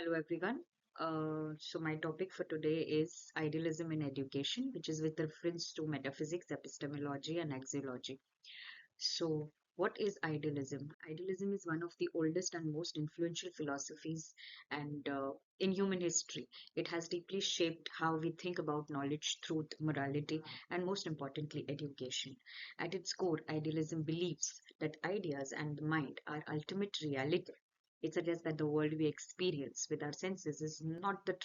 Hello, everyone. So, my topic for today is idealism in education, which is with reference to metaphysics, epistemology, and axiology. So, what is idealism? Idealism is one of the oldest and most influential philosophies and in human history. It has deeply shaped how we think about knowledge, truth, morality, and most importantly, education. At its core, idealism believes that ideas and the mind are ultimate reality. It suggests that the world we experience with our senses is not the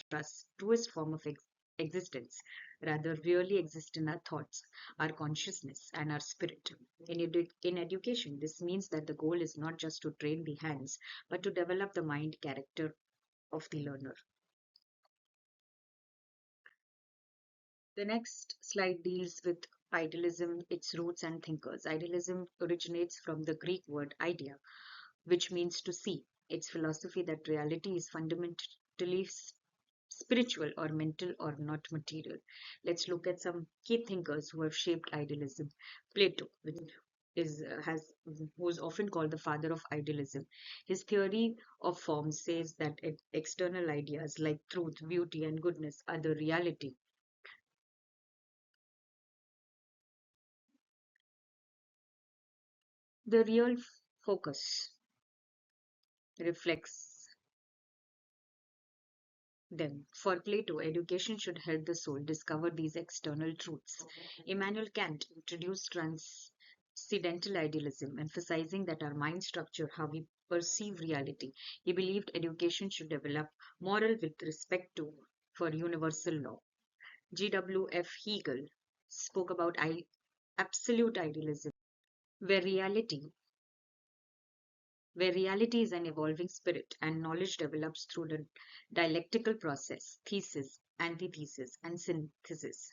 truest form of existence, rather, really exists in our thoughts, our consciousness, and our spirit. In education, this means that the goal is not just to train the hands, but to develop the mind character of the learner. The next slide deals with idealism, its roots and thinkers. Idealism originates from the Greek word idea, which means to see. It's philosophy that reality is fundamentally spiritual or mental or not material. Let's look at some key thinkers who have shaped idealism. Plato, which is has who's often called the father of idealism. His theory of form says that external ideas like truth, beauty, and goodness are the reality. The real focus reflects them. For Plato, education should help the soul discover these external truths. Immanuel Kant introduced transcendental idealism, emphasizing that our mind structure how we perceive reality. He believed education should develop moral with respect to for universal law. G.W.F. Hegel spoke about absolute idealism, where reality where reality is an evolving spirit and knowledge develops through the dialectical process, thesis, antithesis, and synthesis.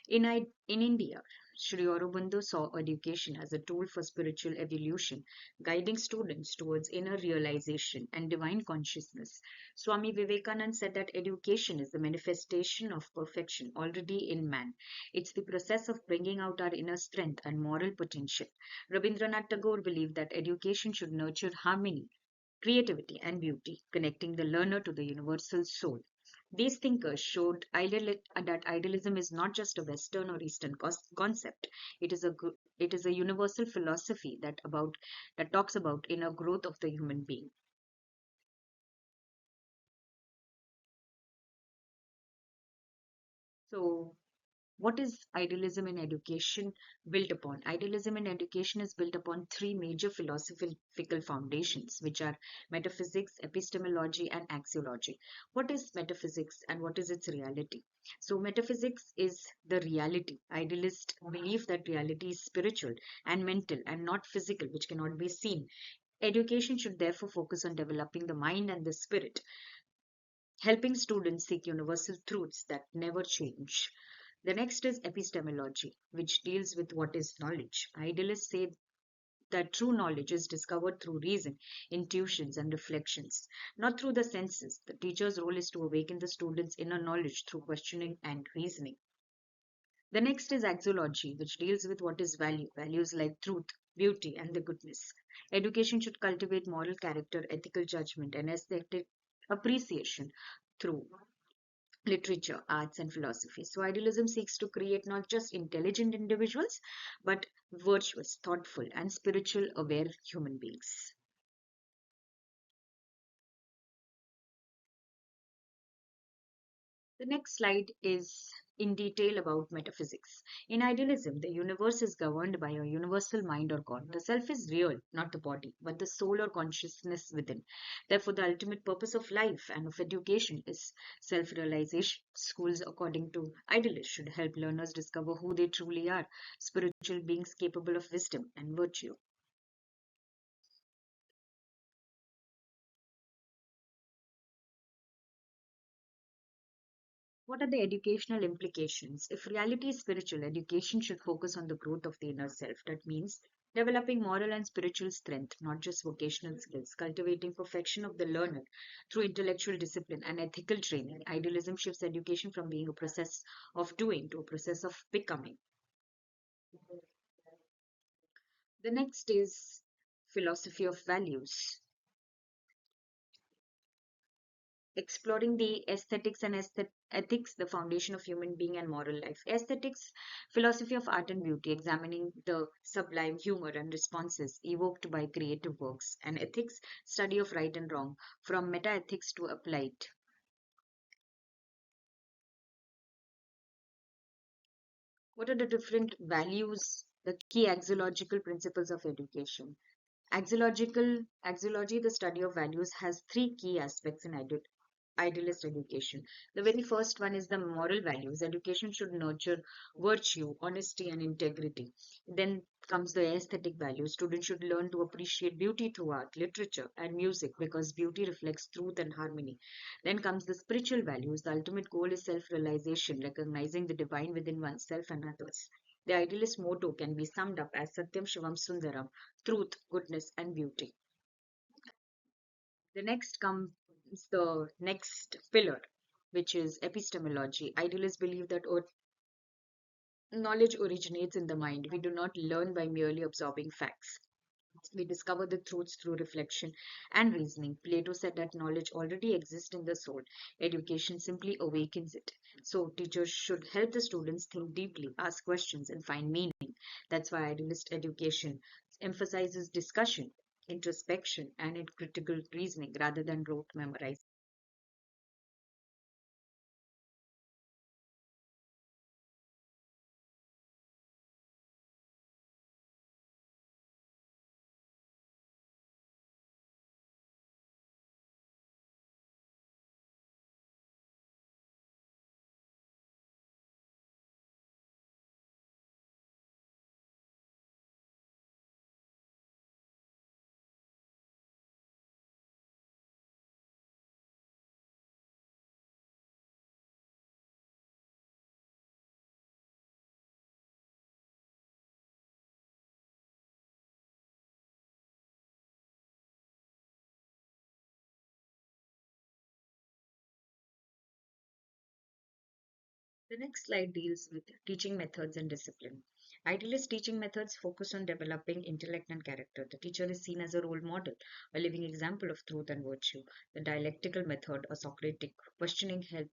In India, Sri Aurobindo saw education as a tool for spiritual evolution, guiding students towards inner realization and divine consciousness. Swami Vivekananda said that education is the manifestation of perfection already in man. It's the process of bringing out our inner strength and moral potential. Rabindranath Tagore believed that education should nurture harmony, creativity, and beauty, connecting the learner to the universal soul. These thinkers showed that idealism is not just a Western or Eastern concept. It is a universal philosophy that talks about inner growth of the human being. So, what is idealism in education built upon? Idealism in education is built upon three major philosophical foundations, which are metaphysics, epistemology, and axiology. What is metaphysics and what is its reality? So, metaphysics is the reality. Idealists believe that reality is spiritual and mental and not physical, which cannot be seen. Education should therefore focus on developing the mind and the spirit, helping students seek universal truths that never change. The next is epistemology, which deals with what is knowledge. Idealists say that true knowledge is discovered through reason, intuitions, and reflections, not through the senses. The teacher's role is to awaken the student's inner knowledge through questioning and reasoning. The next is axiology, which deals with what is value, values like truth, beauty, and the goodness. Education should cultivate moral character, ethical judgment, and aesthetic appreciation through literature, arts, and philosophy. So, idealism seeks to create not just intelligent individuals, but virtuous, thoughtful, and spiritual aware human beings. The next slide is in detail about metaphysics. In idealism, the universe is governed by a universal mind or God. The self is real, not the body, but the soul or consciousness within. Therefore, the ultimate purpose of life and of education is self realization. Schools, according to idealists, should help learners discover who they truly are, spiritual beings capable of wisdom and virtue. What are the educational implications? If reality is spiritual, education should focus on the growth of the inner self. That means developing moral and spiritual strength, not just vocational skills, cultivating perfection of the learner through intellectual discipline and ethical training. Idealism shifts education from being a process of doing to a process of becoming. The next is philosophy of values. exploring the aesthetics and ethics, the foundation of human being and moral life. Aesthetics, philosophy of art and beauty, examining the sublime humor and responses evoked by creative works. And ethics, study of right and wrong, from meta-ethics to applied. What are the different values, the key axiological principles of education? Axiology, the study of values, has three key aspects in idealist education. The very first one is the moral values. Education should nurture virtue, honesty, and integrity. Then comes the aesthetic values. Students should learn to appreciate beauty through art, literature, and music because beauty reflects truth and harmony. Then comes the spiritual values. The ultimate goal is self realization, recognizing the divine within oneself and others. The idealist motto can be summed up as Satyam Shivam Sundaram, truth, goodness, and beauty. The next comes the next pillar, which is epistemology. Idealists believe that knowledge originates in the mind. We do not learn by merely absorbing facts. We discover the truths through reflection and reasoning. Plato said that knowledge already exists in the soul. Education simply awakens it. So, teachers should help the students think deeply, ask questions, and find meaning. That's why idealist education emphasizes discussion, introspection, and critical reasoning rather than rote memorization. The next slide deals with teaching methods and discipline. Idealist teaching methods focus on developing intellect and character. The teacher is seen as a role model, a living example of truth and virtue. The dialectical method, or Socratic questioning, help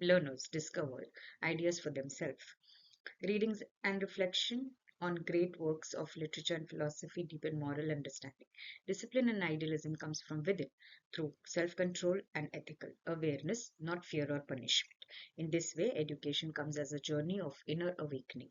learners discover ideas for themselves. Readings and reflection on great works of literature and philosophy deepen moral understanding. Discipline and idealism comes from within through self-control and ethical awareness, not fear or punishment. In this way, education comes as a journey of inner awakening.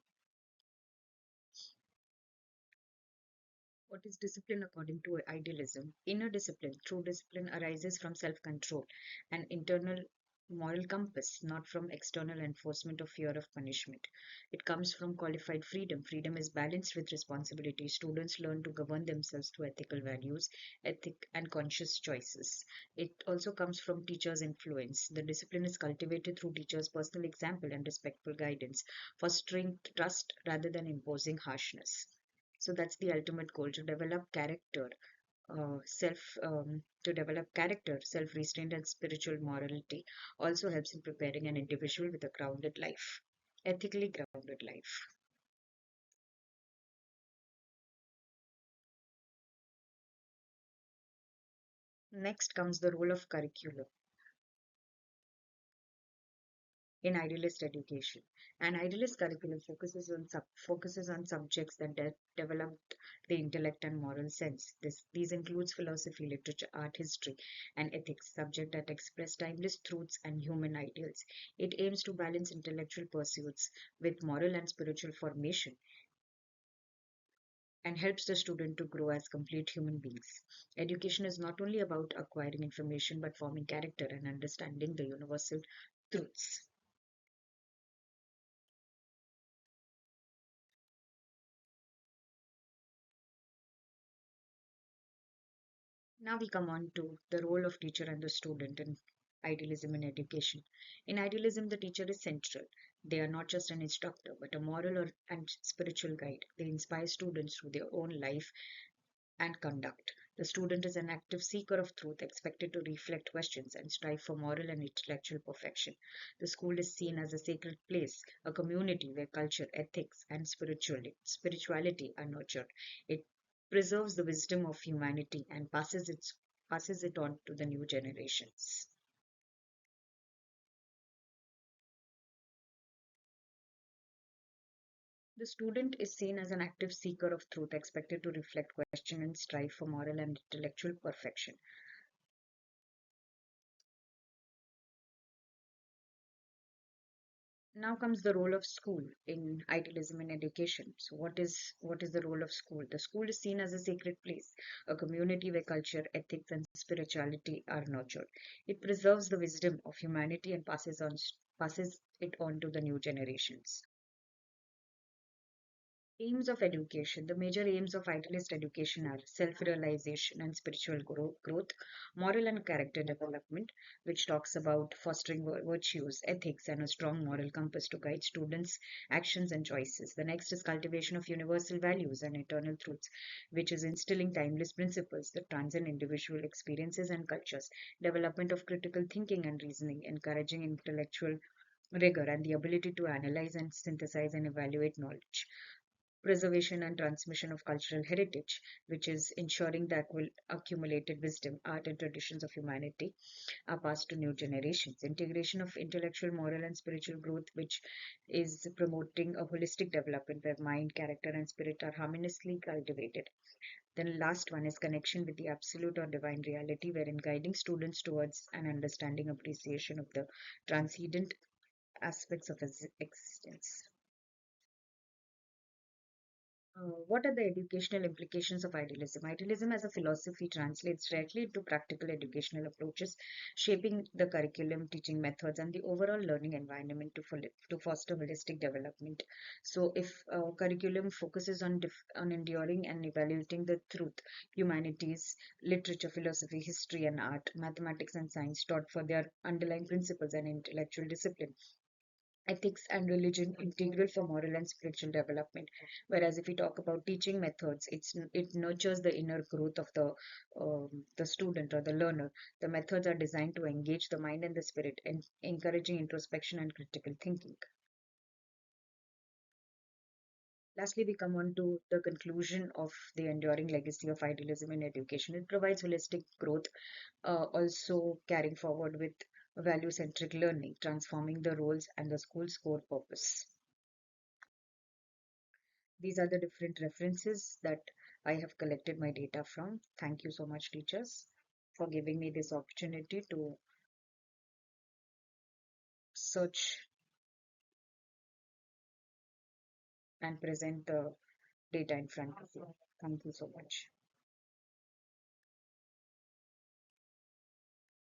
What is discipline according to idealism? Inner discipline, true discipline, arises from self control and internal moral compass, not from external enforcement of fear of punishment. It comes from qualified freedom. Freedom is balanced with responsibility. Students learn to govern themselves through ethical values, ethic, and conscious choices. It also comes from teachers' influence. The discipline is cultivated through teachers' personal example and respectful guidance, fostering trust rather than imposing harshness. So that's the ultimate goal, to develop character, self restraint, and spiritual morality. Also helps in preparing an individual with a grounded life, ethically grounded life. Next comes the role of curriculum in idealist education. An idealist curriculum focuses on subjects that develop the intellect and moral sense. These includes philosophy, literature, art, history, and ethics, subject that express timeless truths and human ideals. It aims to balance intellectual pursuits with moral and spiritual formation and helps the student to grow as complete human beings. Education is not only about acquiring information but forming character and understanding the universal truths. Now we come on to the role of teacher and the student in idealism in education. In idealism, the teacher is central. They are not just an instructor, but a moral and spiritual guide. They inspire students through their own life and conduct. The student is an active seeker of truth, expected to reflect questions and strive for moral and intellectual perfection. The school is seen as a sacred place, a community where culture, ethics, and spirituality are nurtured. It preserves the wisdom of humanity and passes it on to the new generations. The student is seen as an active seeker of truth, expected to reflect, question, and strive for moral and intellectual perfection. Now comes the role of school in idealism in education. So what is the role of school? The school is seen as a sacred place, a community where culture, ethics, and spirituality are nurtured. It preserves the wisdom of humanity and passes it on to the new generations. Aims of education. The major aims of idealist education are self realization and spiritual growth, moral and character development, which talks about fostering virtues, ethics, and a strong moral compass to guide students' actions and choices. The next is cultivation of universal values and eternal truths, which is instilling timeless principles that transcend individual experiences and cultures, development of critical thinking and reasoning, encouraging intellectual rigor and the ability to analyze and synthesize and evaluate knowledge, preservation and transmission of cultural heritage, which is ensuring that accumulated wisdom, art, and traditions of humanity are passed to new generations. Integration of intellectual, moral, and spiritual growth, which is promoting a holistic development where mind, character, and spirit are harmoniously cultivated. Then last one is connection with the absolute or divine reality, wherein guiding students towards an understanding, appreciation of the transcendent aspects of existence. What are the educational implications of idealism? Idealism as a philosophy translates directly into practical educational approaches, shaping the curriculum, teaching methods, and the overall learning environment to foster holistic development. So, if curriculum focuses on on enduring and evaluating the truth, humanities, literature, philosophy, history, and art, mathematics, and science taught for their underlying principles and intellectual discipline, ethics and religion integral for moral and spiritual development, whereas if we talk about teaching methods, it nurtures the inner growth of the student or the learner. The methods are designed to engage the mind and the spirit and encouraging introspection and critical thinking. Lastly, we come on to the conclusion of the enduring legacy of idealism in education. It provides holistic growth, also carrying forward with value centric learning, transforming the roles and the school's core purpose. These are the different references that I have collected my data from. Thank you so much, teachers, for giving me this opportunity to search and present the data in front of you. Thank you so much.